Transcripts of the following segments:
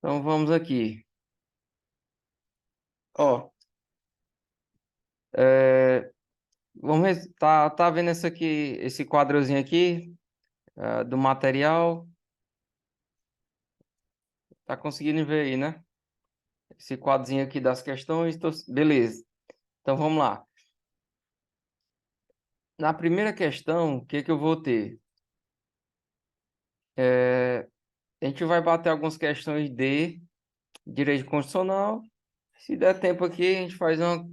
Então vamos aqui. Ó, tá vendo esse aqui, esse quadrozinho aqui, do material? Tá conseguindo ver aí, né? Esse quadrozinho aqui das questões, beleza. Então vamos lá. Na primeira questão, o que que eu vou ter? A gente vai bater algumas questões de direito constitucional. Se der tempo aqui, a gente faz uma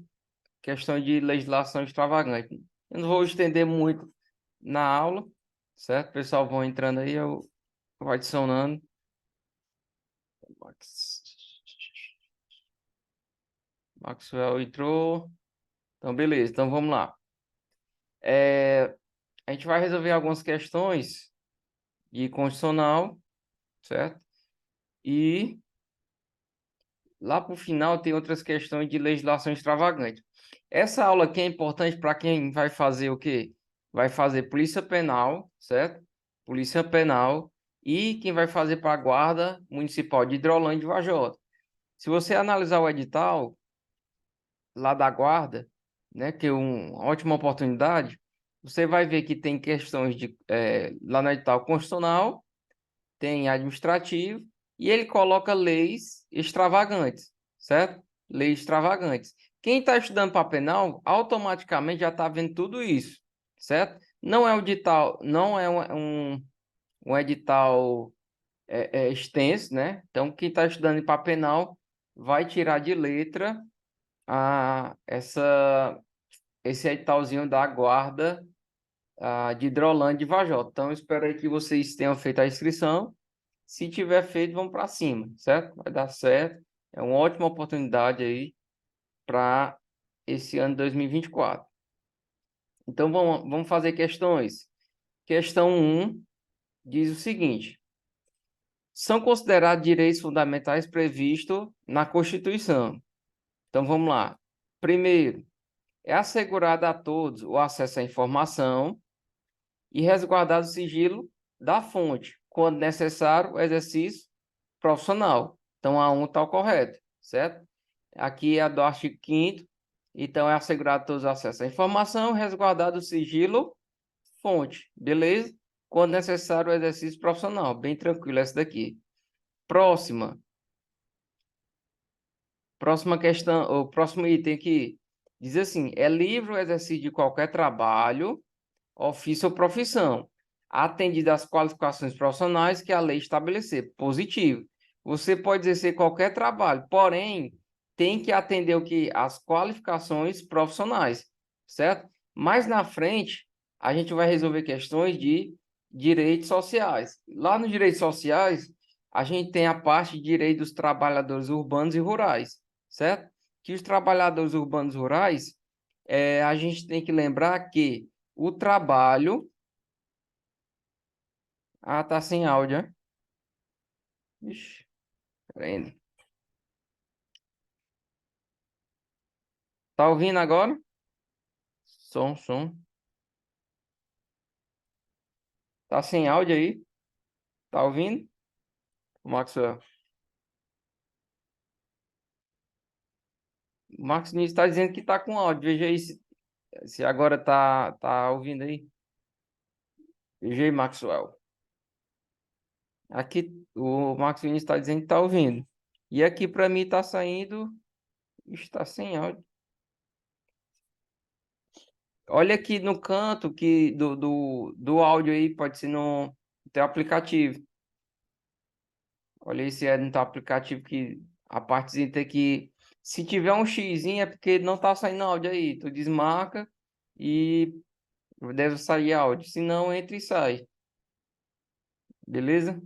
questão de legislação extravagante. Eu não vou estender muito na aula, certo? O pessoal vão entrando aí, eu vou adicionando. Maxwell entrou. Então, beleza. Então, vamos lá. A gente vai resolver algumas questões de constitucional, certo? E lá para o final tem outras questões de legislação extravagante. Essa aula aqui é importante para quem vai fazer o quê? Vai fazer polícia penal, certo? Polícia penal e quem vai fazer para a Guarda Municipal de Hidrolândia e Vajota. Se você analisar o edital lá da Guarda, né, que é uma ótima oportunidade, você vai ver que tem questões lá no edital constitucional, tem administrativo, e ele coloca leis extravagantes, certo? Leis extravagantes. Quem está estudando para penal, automaticamente já está vendo tudo isso, certo? Não é um edital, não é um edital extenso, né? Então, quem está estudando para penal vai tirar de letra esse editalzinho da Guarda de Hidrolândia e Vajota. Então, espero aí que vocês tenham feito a inscrição. Se tiver feito, vamos para cima, certo? Vai dar certo. É uma ótima oportunidade aí para esse ano de 2024. Então, vamos fazer questões. Questão 1 diz o seguinte: são considerados direitos fundamentais previstos na Constituição. Então, vamos lá. Primeiro, é assegurado a todos o acesso à informação e resguardado o sigilo da fonte, quando necessário, o exercício profissional. Então, a 1 está o correto, certo? Aqui é do artigo 5º, então é assegurado todos os acessos à informação, resguardado o sigilo fonte, beleza? Quando necessário, o exercício profissional. Bem tranquilo essa daqui. Próxima questão, o próximo item aqui, diz assim, é livre o exercício de qualquer trabalho, ofício ou profissão, atendido às qualificações profissionais que a lei estabelecer. Positivo. Você pode exercer qualquer trabalho, porém, tem que atender o que? As qualificações profissionais, certo? Mais na frente, a gente vai resolver questões de direitos sociais. Lá nos direitos sociais, a gente tem a parte de direito dos trabalhadores urbanos e rurais, certo? Que os trabalhadores urbanos e rurais, a gente tem que lembrar que o trabalho. Ah, tá sem áudio, né? Ixi, peraí. Tá ouvindo agora? Som. Tá sem áudio aí? Tá ouvindo? O Maxwell. O Max Nils está dizendo que tá com áudio. Veja aí se agora tá ouvindo aí. Veja aí, Maxwell. Aqui o Max Vinícius está dizendo que tá ouvindo. E aqui para mim tá saindo. Está sem áudio. Olha aqui no canto que do áudio aí, pode ser no teu aplicativo. Olha aí se é no teu aplicativo que a partezinha tem que. Se tiver um xizinho é porque não tá saindo áudio aí. Tu desmarca e deve sair áudio. Se não, entra e sai. Beleza?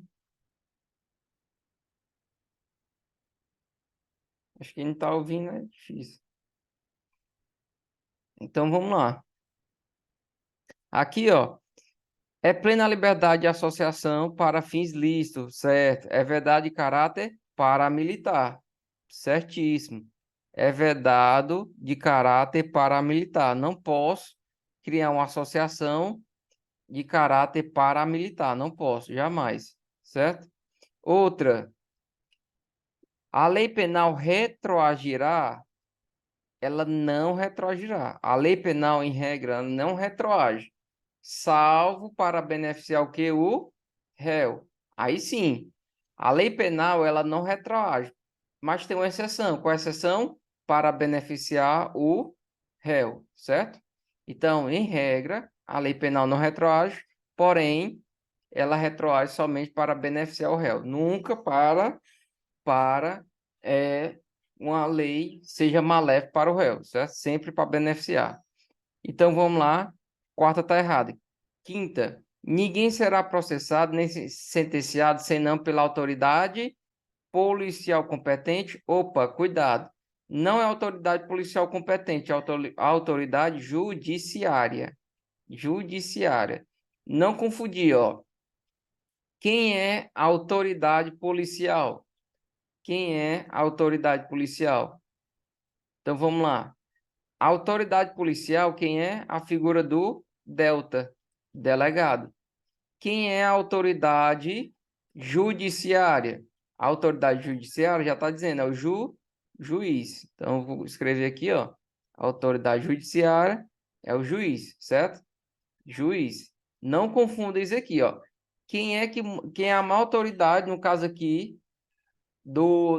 Acho que não tá ouvindo, é difícil. Então vamos lá. Aqui, ó. É plena liberdade de associação para fins lícitos, certo? É verdade de caráter paramilitar. Certíssimo. É vedado de caráter paramilitar. Não posso criar uma associação de caráter paramilitar. Não posso, jamais. Certo? Outra, A lei penal retroagirá? Ela não retroagirá. A lei penal, em regra, ela não retroage, salvo para beneficiar o que? O réu. Aí sim, a lei penal, ela não retroage, mas tem uma exceção. Qual é a exceção? Para beneficiar o réu, certo? Então, em regra, a lei penal não retroage, porém, ela retroage somente para beneficiar o réu, nunca para uma lei seja maléfica para o réu, certo? Sempre para beneficiar. Então vamos lá. Quarta está errada. Quinta, ninguém será processado nem sentenciado senão pela autoridade policial competente. Opa, cuidado. Não é autoridade policial competente, é autoridade judiciária. Judiciária. Não confundir, ó. Quem é a autoridade policial? Quem é a autoridade policial? Então vamos lá. A autoridade policial, quem é? A figura do delta, delegado. Quem é a autoridade judiciária? A autoridade judiciária já está dizendo, é o juiz. Então eu vou escrever aqui, ó. A autoridade judiciária é o juiz, certo? Juiz. Não confunda isso aqui, ó. Quem é a má autoridade, no caso aqui,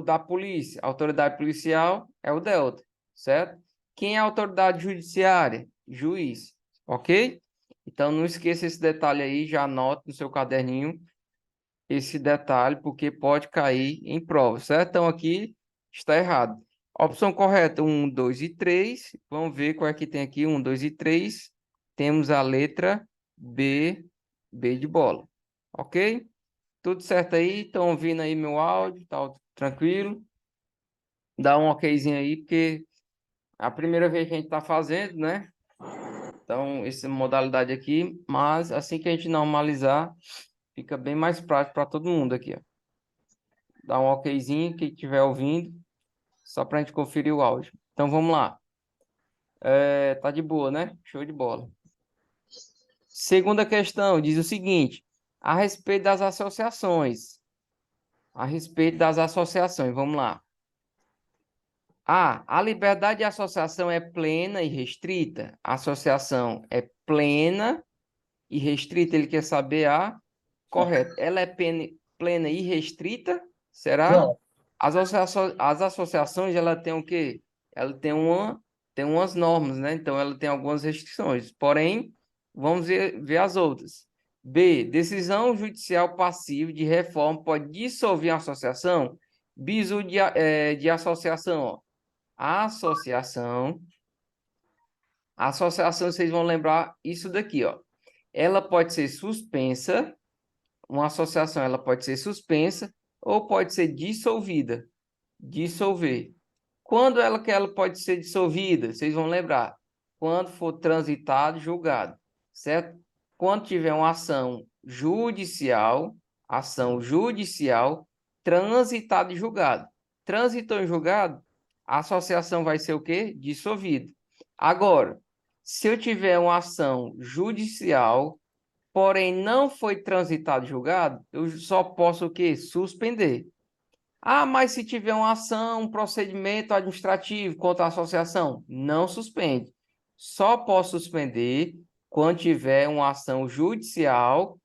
da polícia? A autoridade policial é o delta, certo? Quem é a autoridade judiciária? Juiz, ok? Então não esqueça esse detalhe aí, já anote no seu caderninho esse detalhe, porque pode cair em prova, certo? Então aqui está errado. Opção correta, 1, 2 e 3. Vamos ver qual é que tem aqui, 1, 2 e 3. Temos a letra B, B de bola, ok? Tudo certo aí? Estão ouvindo aí meu áudio? Tá tranquilo? Dá um okzinho aí, porque é a primeira vez que a gente está fazendo, né? Então, essa modalidade aqui, mas assim que a gente normalizar, fica bem mais prático para todo mundo aqui, ó. Dá um okzinho, quem estiver ouvindo, só para a gente conferir o áudio. Então, vamos lá. Tá de boa, né? Show de bola. Segunda questão, diz o seguinte, a respeito das associações. A respeito das associações, vamos lá. A liberdade de associação é plena e restrita? A associação é plena e restrita? Ele quer saber a correta. Ela é plena e restrita? Será? Não. As associações, ela tem o quê? Ela tem umas normas, né? Então, ela tem algumas restrições. Porém, vamos ver as outras. B. Decisão judicial passiva de reforma pode dissolver a associação? Bizu de associação, ó. Associação. A associação, vocês vão lembrar isso daqui, ó. Ela pode ser suspensa. Uma associação, ela pode ser suspensa ou pode ser dissolvida. Dissolver. Quando ela pode ser dissolvida? Vocês vão lembrar. Quando for transitado, julgado. Certo? Quando tiver uma ação judicial, transitado e julgado. Transitou em julgado, a associação vai ser o quê? Dissolvida. Agora, se eu tiver uma ação judicial, porém não foi transitado e julgado, eu só posso o quê? Suspender. Ah, mas se tiver uma ação, um procedimento administrativo contra a associação, não suspende. Só posso suspender quando tiver uma ação judicial,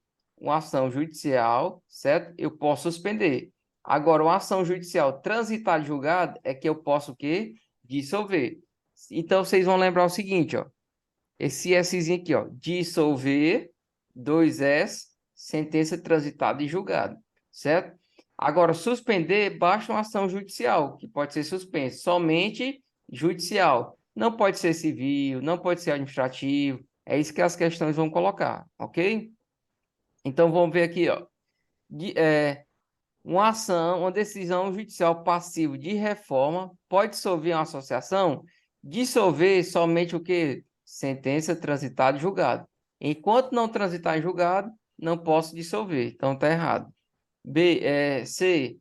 certo? Eu posso suspender. Agora, uma ação judicial transitada e julgada é que eu posso o quê? Dissolver. Então, vocês vão lembrar o seguinte, ó. Esse Szinho aqui, ó. Dissolver, 2S, sentença transitada e julgada, certo? Agora, suspender, basta uma ação judicial, que pode ser suspensa, somente judicial. Não pode ser civil, não pode ser administrativo. É isso que as questões vão colocar, ok? Então, vamos ver aqui, ó. Uma ação, uma decisão judicial passiva de reforma pode dissolver uma associação? Dissolver somente o que? Sentença transitada e julgado. Enquanto não transitar em julgado, não posso dissolver. Então, está errado. C.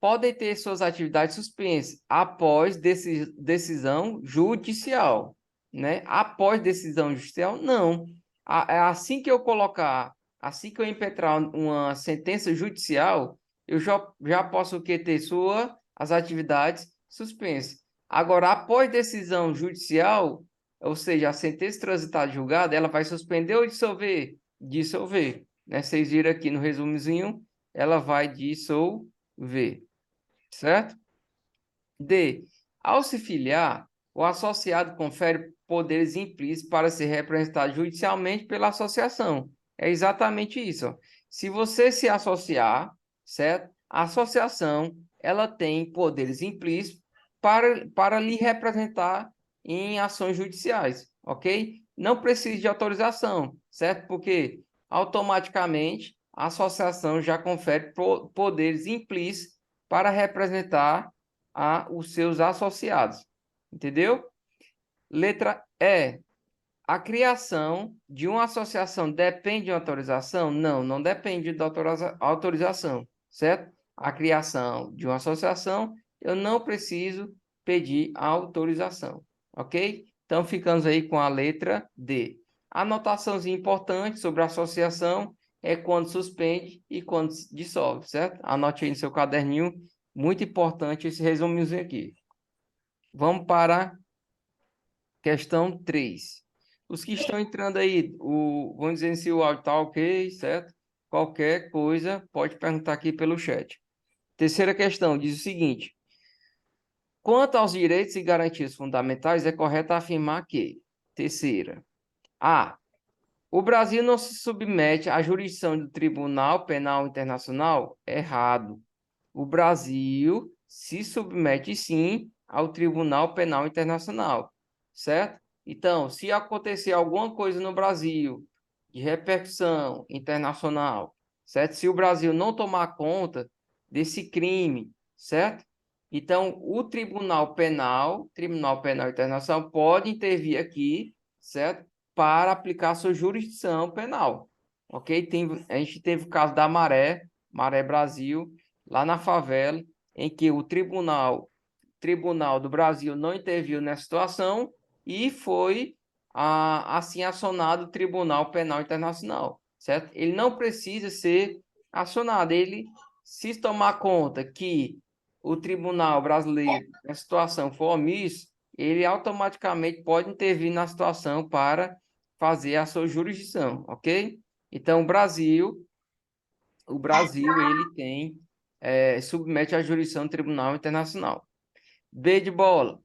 Podem ter suas atividades suspensas após decisão judicial, né? Após decisão judicial, não. Assim que eu colocar, assim que eu impetrar uma sentença judicial, eu já posso o que ter sua as atividades suspensas. Agora, após decisão judicial, ou seja, a sentença transitada e julgada, ela vai suspender ou dissolver? Dissolver, né? Vocês viram aqui no resumozinho, ela vai dissolver, certo? D. Ao se filiar, o associado confere poderes implícitos para ser representado judicialmente pela associação. É exatamente isso. Ó. Se você se associar, certo? A associação, ela tem poderes implícitos para lhe representar em ações judiciais, ok? Não precisa de autorização, certo? Porque automaticamente a associação já confere poderes implícitos para representar os seus associados. Entendeu? Letra E. A criação de uma associação depende de autorização? Não, não depende da autorização, certo? A criação de uma associação, eu não preciso pedir autorização, ok? Então, ficamos aí com a letra D. Anotaçãozinha importante sobre a associação é quando suspende e quando dissolve, certo? Anote aí no seu caderninho, muito importante esse resumozinho aqui. Vamos para a questão 3. Os que estão entrando aí, vamos dizer se o áudio está ok, certo? Qualquer coisa, pode perguntar aqui pelo chat. Terceira questão, diz o seguinte. Quanto aos direitos e garantias fundamentais, é correto afirmar que... Terceira. A. O Brasil não se submete à jurisdição do Tribunal Penal Internacional? Errado. O Brasil se submete, sim, ao Tribunal Penal Internacional, certo? Então, se acontecer alguma coisa no Brasil de repercussão internacional, certo? Se o Brasil não tomar conta desse crime, certo? Então, o Tribunal Penal Internacional pode intervir aqui, certo? Para aplicar sua jurisdição penal, ok? A gente teve o caso da Maré Brasil, lá na favela, em que o Tribunal do Brasil não interviu nessa situação e foi assim acionado o Tribunal Penal Internacional, certo? Ele não precisa ser acionado, ele se tomar conta que o Tribunal brasileiro, na situação for omisso, ele automaticamente pode intervir na situação para fazer a sua jurisdição, ok? Então, o Brasil ele tem submete à jurisdição do Tribunal Internacional. B de bola.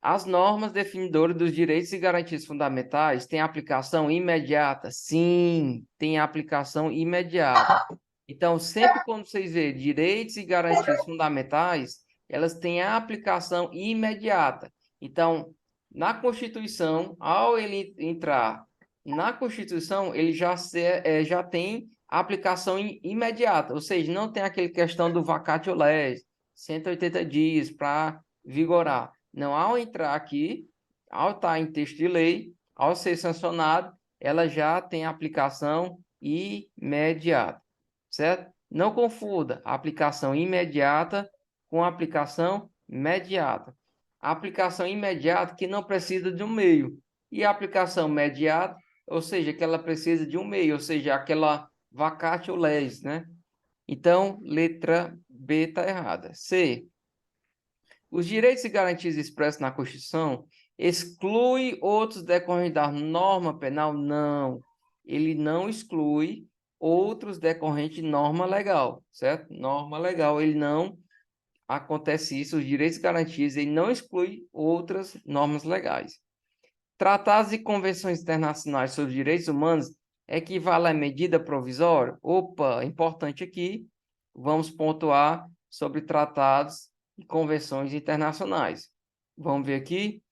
As normas definidoras dos direitos e garantias fundamentais têm aplicação imediata? Sim, tem aplicação imediata. Então, sempre quando vocês verem direitos e garantias fundamentais, elas têm a aplicação imediata. Então, na Constituição, ao ele entrar na Constituição, ele já tem a aplicação imediata, ou seja, não tem aquela questão do vacatio legis, 180 dias para vigorar. Não, ao entrar aqui, ao estar em texto de lei, ao ser sancionado, ela já tem aplicação imediata, certo? Não confunda a aplicação imediata com a aplicação imediata. A aplicação imediata que não precisa de um meio. E a aplicação imediata, ou seja, que ela precisa de um meio, ou seja, aquela vacatio legis, né? Então, letra B está errada. C. Os direitos e garantias expressos na Constituição exclui outros decorrentes da norma penal? Não. Ele não exclui outros decorrentes de norma legal, certo? Norma legal, ele não acontece isso, os direitos e garantias, ele não exclui outras normas legais. Tratados e convenções internacionais sobre direitos humanos equivalem à medida provisória? Opa, importante aqui, vamos pontuar sobre tratados e convenções internacionais. Vamos ver aqui,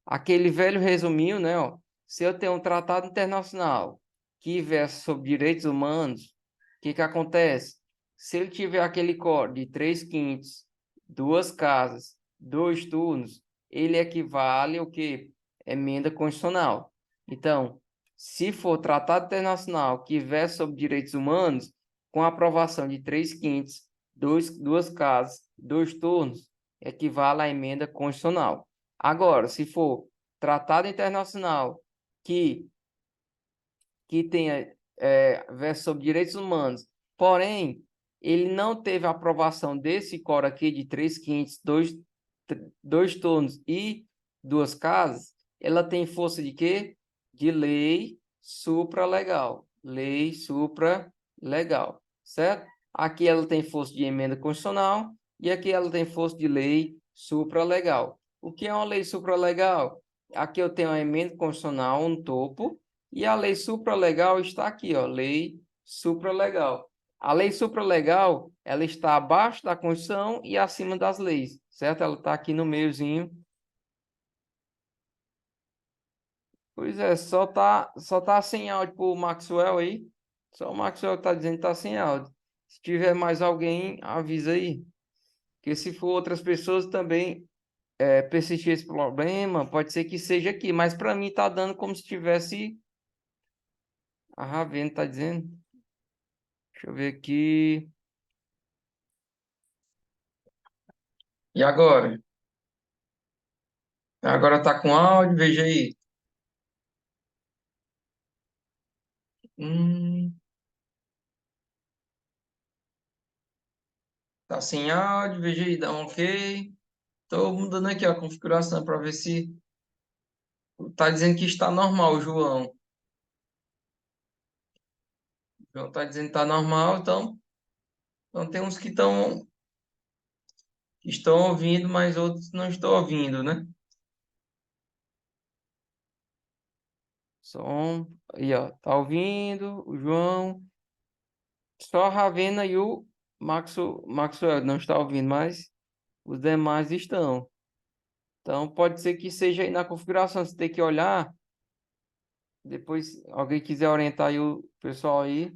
aquele velho resuminho, né? Ó, se eu tenho um tratado internacional que versa sobre direitos humanos, o que acontece? Se ele tiver aquele código de 3/5, 2 casas, 2 turnos, ele equivale ao que? Emenda constitucional. Então, se for tratado internacional que versa sobre direitos humanos, com aprovação de 3/5, 2 casas, 2 turnos, equivale à emenda constitucional. Agora, se for tratado internacional que tenha versa sobre direitos humanos, porém, ele não teve a aprovação desse coro aqui de 3 quintos, dois turnos e 2 casas, ela tem força de quê? De lei supralegal. Lei supralegal, certo? Aqui ela tem força de emenda constitucional e aqui ela tem força de lei supralegal. O que é uma lei supralegal? Aqui eu tenho a emenda constitucional no topo e a lei supralegal está aqui, ó, lei supralegal. A lei supralegal, ela está abaixo da Constituição e acima das leis, certo? Ela está aqui no meiozinho. Pois é, só tá sem áudio pro Maxwell aí. Só o Maxwell tá dizendo que tá sem áudio. Se tiver mais alguém, avisa aí. Porque se for outras pessoas também persistir esse problema, pode ser que seja aqui. Mas para mim tá dando como se tivesse a Ravena tá dizendo. Deixa eu ver aqui. E agora? Agora tá com áudio, veja aí. Hum, tá sem áudio, veja aí, dá um ok. Tô mudando aqui a configuração para ver se tá dizendo que está normal, João. O João tá dizendo que tá normal, então tem uns que estão ouvindo, mas outros não estão ouvindo, né? Som, aí ó, tá ouvindo, o João. Só a Ravena e o Maxwell não está ouvindo, mas os demais estão. Então pode ser que seja aí na configuração, você tem que olhar. Depois, alguém quiser orientar aí o pessoal aí,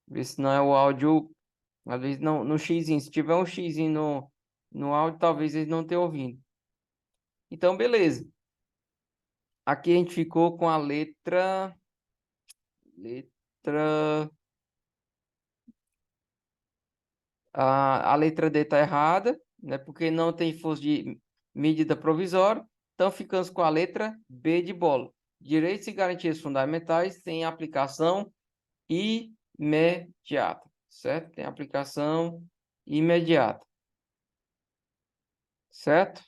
ver se não é o áudio, às vezes não, no xizinho. Se tiver um xizinho no áudio, talvez eles não tenham ouvindo. Então, beleza. Aqui a gente ficou com a letra, a letra D tá errada, né? Porque não tem força de medida provisória. Então, ficamos com a letra B de bola. Direitos e garantias fundamentais têm aplicação imediata, certo? Tem aplicação imediata, certo?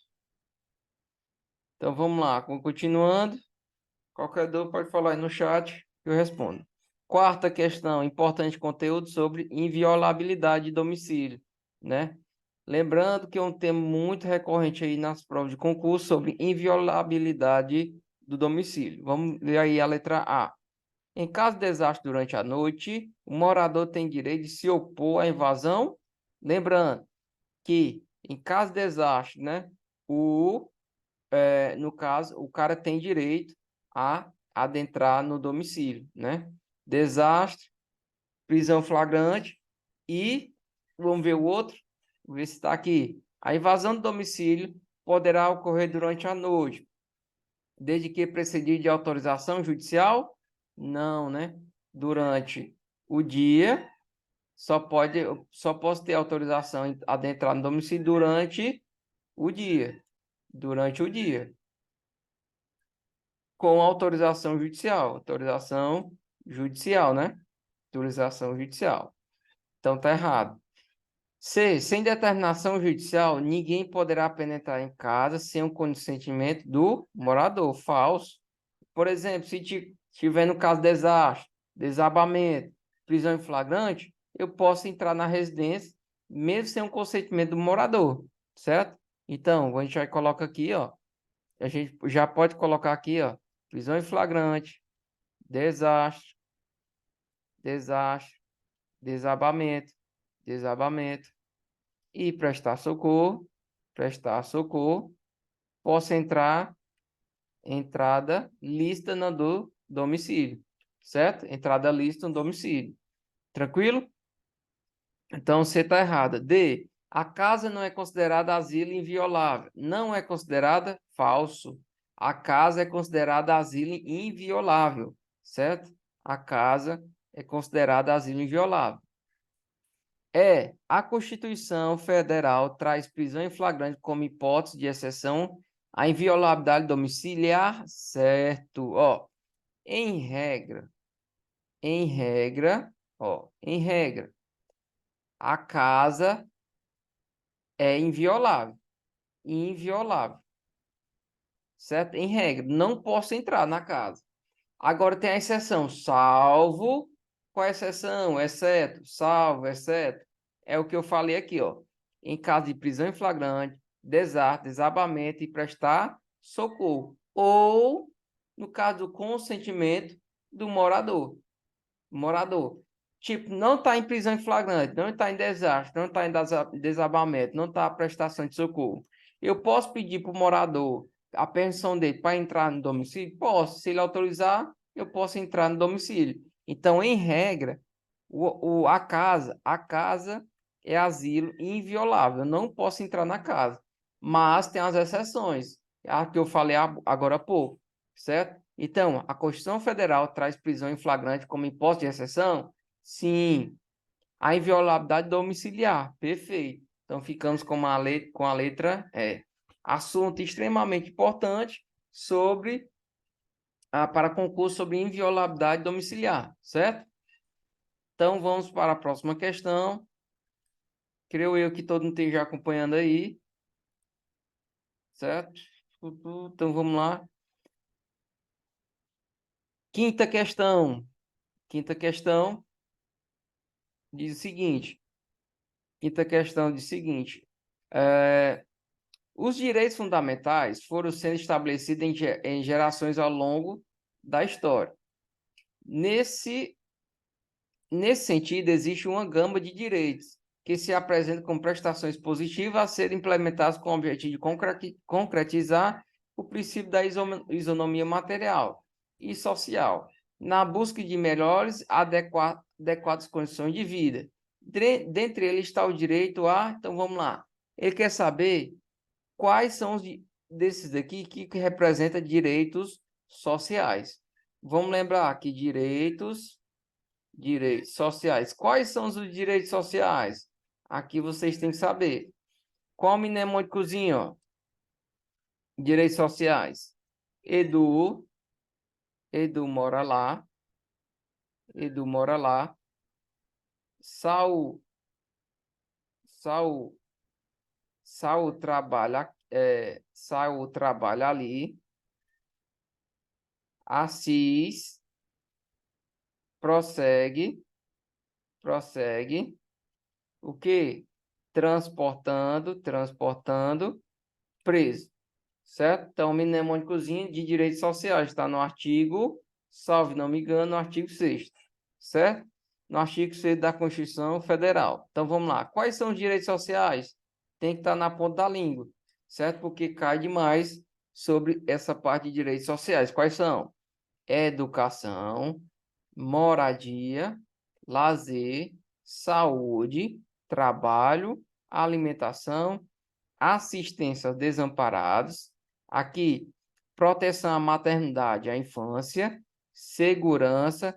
Então vamos lá, continuando. Qualquer dúvida pode falar aí no chat que eu respondo. Quarta questão, importante conteúdo sobre inviolabilidade de domicílio, né? Lembrando que é um tema muito recorrente aí nas provas de concurso sobre inviolabilidade do domicílio. Vamos ver aí a letra A. Em caso de desastre durante a noite, o morador tem direito de se opor à invasão. Lembrando que, em caso de desastre, né, no caso, o cara tem direito a adentrar no domicílio, né? Desastre, prisão flagrante e, vamos ver o outro, vamos ver se está aqui. A invasão do domicílio poderá ocorrer durante a noite, desde que precedido de autorização judicial? Não, né? Durante o dia, só posso ter autorização a adentrar no domicílio durante o dia. Durante o dia. Com autorização judicial. Autorização judicial, né? Autorização judicial. Então tá errado. C. Sem determinação judicial, ninguém poderá penetrar em casa sem o consentimento do morador. Falso. Por exemplo, se tiver no caso de desastre, desabamento, prisão em flagrante, eu posso entrar na residência mesmo sem o consentimento do morador, certo? Então, a gente vai colocar aqui, ó. A gente já pode colocar aqui, ó, prisão em flagrante, desastre, desastre, desabamento, desabamento e prestar socorro, posso entrar, entrada lista no do domicílio, certo? Entrada lista no domicílio. Tranquilo? Então você está errada. D. A casa não é considerada asilo inviolável. Não é considerada falso. A casa é considerada asilo inviolável, certo? A casa é considerada asilo inviolável. A Constituição Federal traz prisão em flagrante como hipótese de exceção à inviolabilidade domiciliar, certo? Ó, em regra, ó, em regra, A casa é inviolável. Inviolável. Certo? Em regra, não posso entrar na casa. Agora tem a exceção, salvo. Qual é a exceção? Exceto, salvo, exceto. É o que eu falei aqui, ó. Em caso de prisão em flagrante, desarme, desabamento e prestar socorro. Ou, no caso do consentimento do morador. Morador. Tipo, não está em prisão em flagrante, não está em desastre, não está em desabamento, não está prestação de socorro. Eu posso pedir para o morador a permissão dele para entrar no domicílio? Posso. Se ele autorizar, eu posso entrar no domicílio. Então, em regra, a casa é asilo inviolável. Eu não posso entrar na casa. Mas tem as exceções. A que eu falei agora há pouco, certo? Então, a Constituição Federal traz prisão em flagrante como hipótese de exceção? Sim. A inviolabilidade domiciliar, perfeito. Então, ficamos com a letra E. Assunto extremamente importante para concurso sobre inviolabilidade domiciliar, certo? Então, vamos para a próxima questão. Creio eu que todo mundo esteja acompanhando aí, certo? Então, vamos lá. Quinta questão. Quinta questão diz o seguinte. Quinta questão diz o seguinte. Os direitos fundamentais foram sendo estabelecidos em gerações ao longo da história. Nesse sentido, existe uma gama de direitos que se apresentam como prestações positivas a serem implementadas com o objetivo de concretizar o princípio da isonomia material e social, na busca de melhores, adequadas condições de vida. Dentre eles está o direito a... Então, vamos lá. Ele quer saber quais são desses aqui que representam direitos sociais. Vamos lembrar que direitos sociais. Quais são os direitos sociais? Aqui vocês têm que saber. Qual mnemônicozinho, ó? Direitos sociais. Edu mora lá. Edu mora lá. Saul Saul trabalha ali. Assis prossegue o quê? Transportando preso, certo? Então, mnemônicozinho de direitos sociais está no artigo, salve não me engano, no artigo 6º, certo? No artigo 6º da Constituição Federal. Então, vamos lá. Quais são os direitos sociais? Tem que estar na ponta da língua, certo? Porque cai demais sobre essa parte de direitos sociais. Quais são? Educação, moradia, lazer, saúde, trabalho, alimentação, assistência aos desamparados, aqui, proteção à maternidade e à infância, segurança,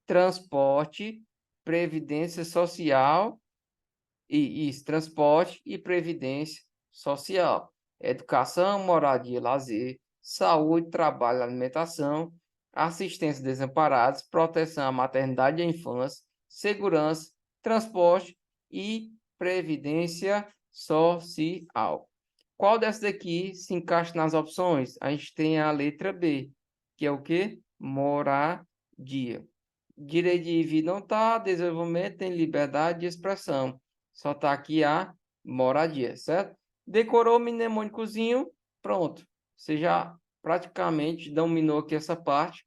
transporte, previdência social, transporte e previdência social, educação, moradia, lazer, saúde, trabalho, alimentação, assistência aos desamparados, proteção à maternidade e à infância, segurança, transporte e previdência social. Qual dessas aqui se encaixa nas opções? A gente tem a letra B, que é o quê? Moradia. Direito de vida não está, desenvolvimento tem liberdade de expressão. Só está aqui a moradia, certo? Decorou o mnemônicozinho, pronto. Você já praticamente dominou aqui essa parte.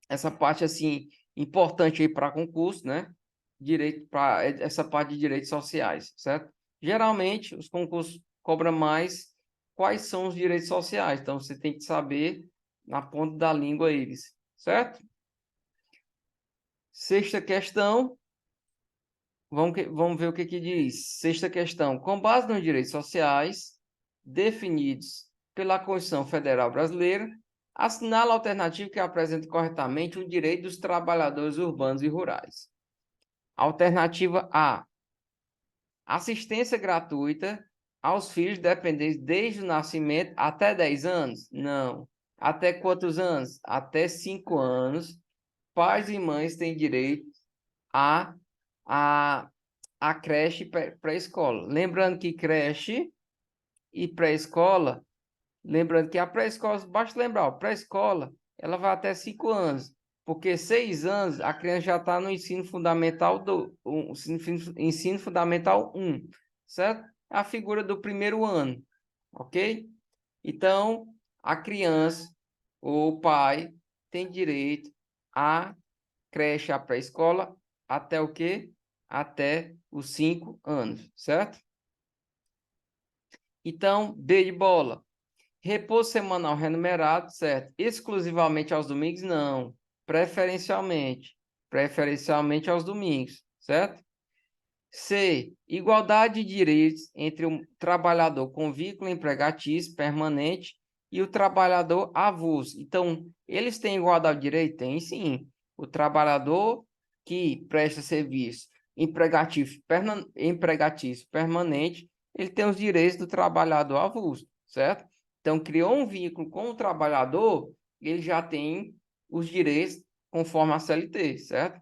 Essa parte, assim, importante aí para concurso, né? Direito para essa parte de direitos sociais, certo? Geralmente, os concursos cobram mais quais são os direitos sociais. Então, você tem que saber na ponta da língua eles, certo? Sexta questão. Vamos ver o que diz. Sexta questão. Com base nos direitos sociais definidos pela Constituição Federal Brasileira, assinala a alternativa que apresenta corretamente o direito dos trabalhadores urbanos e rurais. Alternativa A. Assistência gratuita aos filhos dependentes desde o nascimento até 10 anos? Não. Até quantos anos? Até 5 anos. Pais e mães têm direito a a creche e pré-escola. Lembrando que creche e pré-escola, lembrando que a pré-escola, basta lembrar, a pré-escola, ela vai até 5 anos, porque 6 anos a criança já está no ensino fundamental ensino fundamental 1, certo? A figura do primeiro ano, ok? Então, a criança ou o pai tem direito à creche, à pré-escola, até o quê? Até os 5 anos, certo? Então, B de bola. Repouso semanal remunerado, certo? Exclusivamente aos domingos? Não. Preferencialmente. Preferencialmente aos domingos, certo? C. Igualdade de direitos entre o trabalhador com vínculo empregatício permanente e o trabalhador avulso. Então, eles têm igualdade de direito? Tem sim. O trabalhador que presta serviço empregatício permanente, ele tem os direitos do trabalhador avulso, certo? Então, criou um vínculo com o trabalhador, ele já tem os direitos conforme a CLT, certo?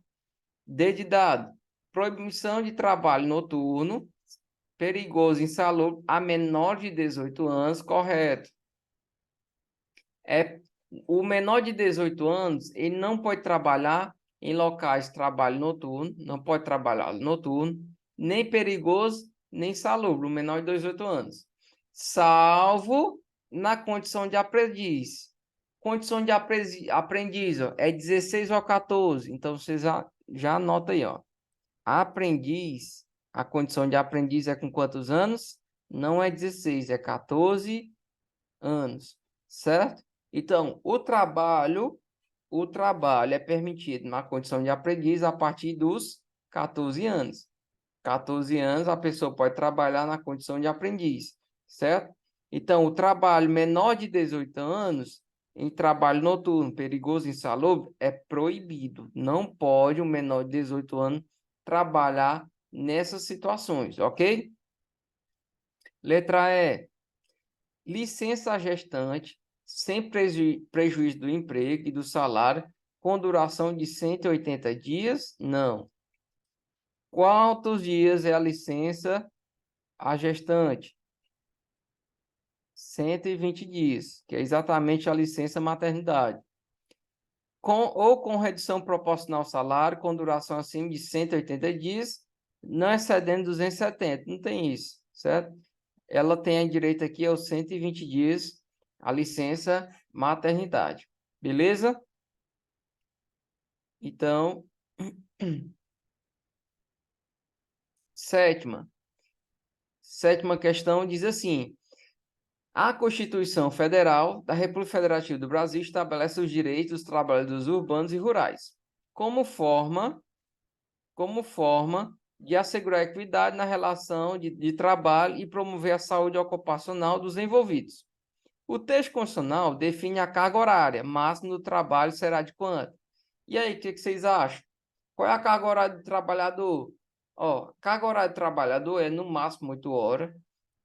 D de dado. Proibição de trabalho noturno, perigoso, insalubre, a menor de 18 anos, correto. O menor de 18 anos, ele não pode trabalhar em locais de trabalho noturno, não pode trabalhar noturno, nem perigoso, nem insalubre, o menor de 18 anos. Salvo na condição de aprendiz. Condição de aprendiz, ó, é 16 ou 14. Então, você já anota aí, ó. Aprendiz, a condição de aprendiz é com quantos anos? Não é 16, é 14 anos, certo? Então, o trabalho é permitido na condição de aprendiz a partir dos 14 anos. 14 anos a pessoa pode trabalhar na condição de aprendiz, certo? Então, o trabalho menor de 18 anos, em trabalho noturno, perigoso, insalubre, é proibido. Não pode um menor de 18 anos trabalhar nessas situações, ok? Letra E. Licença gestante, sem prejuízo do emprego e do salário, com duração de 180 dias? Não. Quantos dias é a licença a gestante? 120 dias, que é exatamente a licença maternidade. Ou com redução proporcional ao salário, com duração acima de 180 dias, não excedendo 270. Não tem isso, certo? Ela tem direito aqui aos 120 dias, a licença maternidade. Beleza? Então, sétima questão diz assim: a Constituição Federal da República Federativa do Brasil estabelece os direitos dos trabalhadores urbanos e rurais, como forma de assegurar a equidade na relação de trabalho e promover a saúde ocupacional dos envolvidos. O texto constitucional define a carga horária máxima do trabalho será de quanto? E aí, o que vocês acham? Qual é a carga horária do trabalhador? Ó, carga horária do trabalhador é no máximo 8 horas.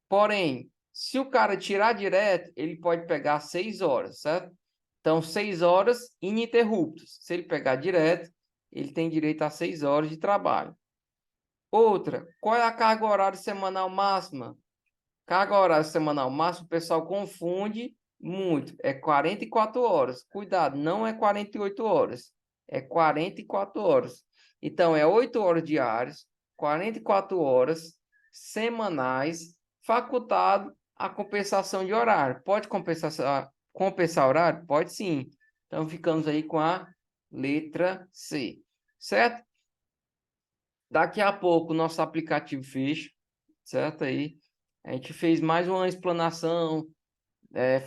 Porém, se o cara tirar direto, ele pode pegar 6 horas, certo? Então, 6 horas ininterruptas. Se ele pegar direto, ele tem direito a 6 horas de trabalho. Outra, qual é a carga horária semanal máxima? Carga horária semanal máxima, o pessoal confunde muito. É 44 horas. Cuidado, não é 48 horas. É 44 horas. Então, é 8 horas diárias, 44 horas semanais, facultado a compensação de horário. Pode compensar horário? Pode sim. Então, ficamos aí com a letra C. Certo? Daqui a pouco o nosso aplicativo fecha, certo? Aí a gente fez mais uma explanação,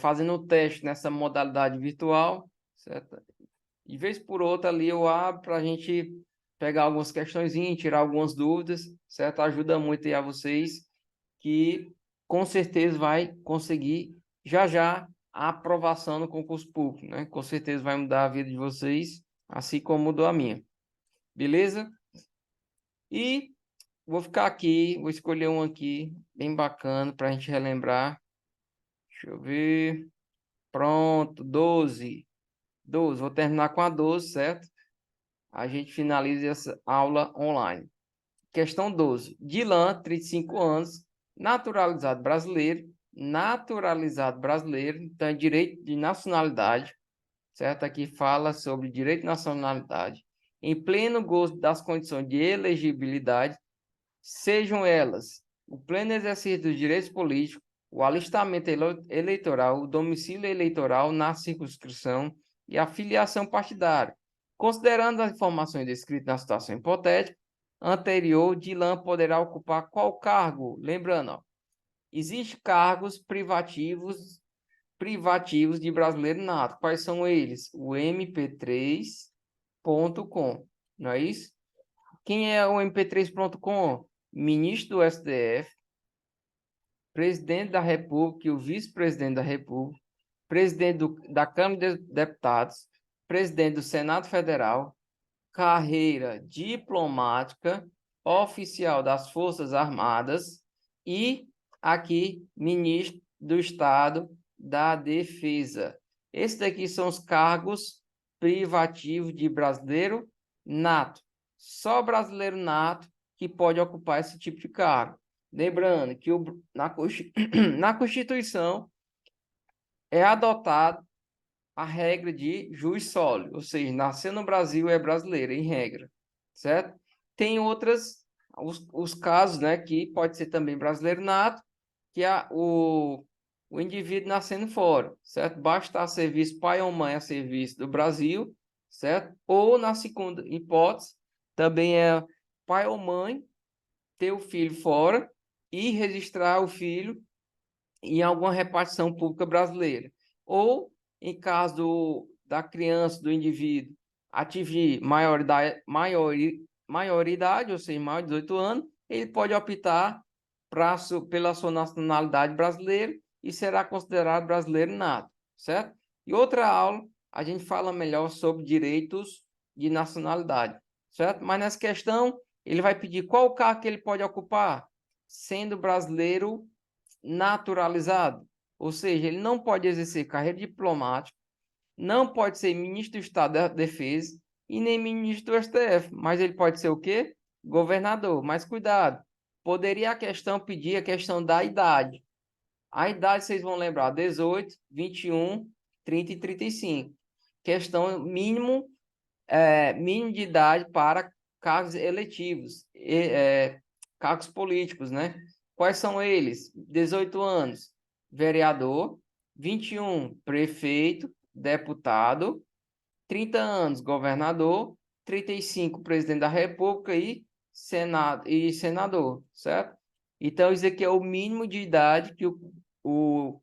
fazendo o teste nessa modalidade virtual, certo? De vez por outra ali eu abro para a gente pegar algumas questõezinhas, tirar algumas dúvidas, certo? Ajuda muito aí a vocês, que com certeza vai conseguir já já a aprovação no concurso público, né? Com certeza vai mudar a vida de vocês, assim como mudou a minha. Beleza? E vou ficar aqui, vou escolher um aqui, bem bacana, para a gente relembrar. Deixa eu ver. Pronto, 12. 12. Vou terminar com a 12, certo? A gente finaliza essa aula online. Questão 12. Dilan, 35 anos, naturalizado brasileiro, então é direito de nacionalidade, certo? Aqui fala sobre direito de nacionalidade, em pleno gozo das condições de elegibilidade, sejam elas o pleno exercício dos direitos políticos, o alistamento eleitoral, o domicílio eleitoral na circunscrição e a filiação partidária. Considerando as informações descritas na situação hipotética anterior, Dilan poderá ocupar qual cargo? Lembrando, ó, existem cargos privativos de brasileiro nato. Quais são eles? O mp3.com, não é isso? Quem é o mp3.com? Ministro do STF, presidente da República e o vice-presidente da República, presidente da Câmara de Deputados, presidente do Senado Federal, carreira diplomática, oficial das Forças Armadas e aqui ministro do Estado da Defesa. Esses daqui são os cargos privativos de brasileiro nato. Só brasileiro nato que pode ocupar esse tipo de cargo. Lembrando que na Constituição é adotado a regra de jus soli, ou seja, nascer no Brasil é brasileiro, em regra, certo? Tem os casos, né, que pode ser também brasileiro nato, que é o indivíduo nascendo fora, certo? Basta estar a serviço, pai ou mãe a serviço do Brasil, certo? Ou, na segunda hipótese, também é pai ou mãe ter o filho fora e registrar o filho em alguma repartição pública brasileira. Ou, em caso da criança, do indivíduo, atingir maioridade, ou seja, maior de 18 anos, ele pode optar pela sua nacionalidade brasileira e será considerado brasileiro nato, certo? E outra aula, a gente fala melhor sobre direitos de nacionalidade, certo? Mas nessa questão, ele vai pedir qual cargo que ele pode ocupar, sendo brasileiro naturalizado, ou seja, ele não pode exercer carreira diplomática, não pode ser ministro do Estado da Defesa e nem ministro do STF, mas ele pode ser o quê? Governador. Mas cuidado, poderia pedir a questão da idade. A idade vocês vão lembrar, 18, 21, 30 e 35. Questão mínimo de idade para cargos eletivos, cargos políticos, né? Quais são eles? 18 anos, vereador, 21, prefeito, deputado, 30 anos, governador, 35, presidente da República e senador, certo? Então, isso aqui é o mínimo de idade que o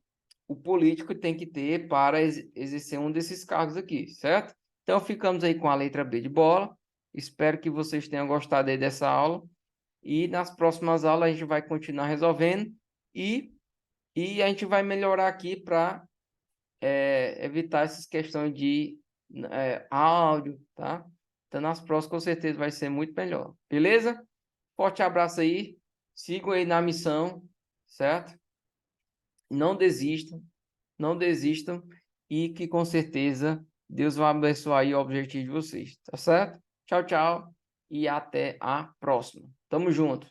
político tem que ter para exercer um desses cargos aqui, certo? Então, ficamos aí com a letra B de bola. Espero que vocês tenham gostado aí dessa aula. E nas próximas aulas a gente vai continuar resolvendo e a gente vai melhorar aqui para evitar essas questões de áudio, tá? Então, nas próximas, com certeza, vai ser muito melhor. Beleza? Forte abraço aí. Sigam aí na missão, certo? Não desistam, não desistam e que, com certeza, Deus vai abençoar aí o objetivo de vocês, tá certo? Tchau, tchau e até a próxima. Tamo junto.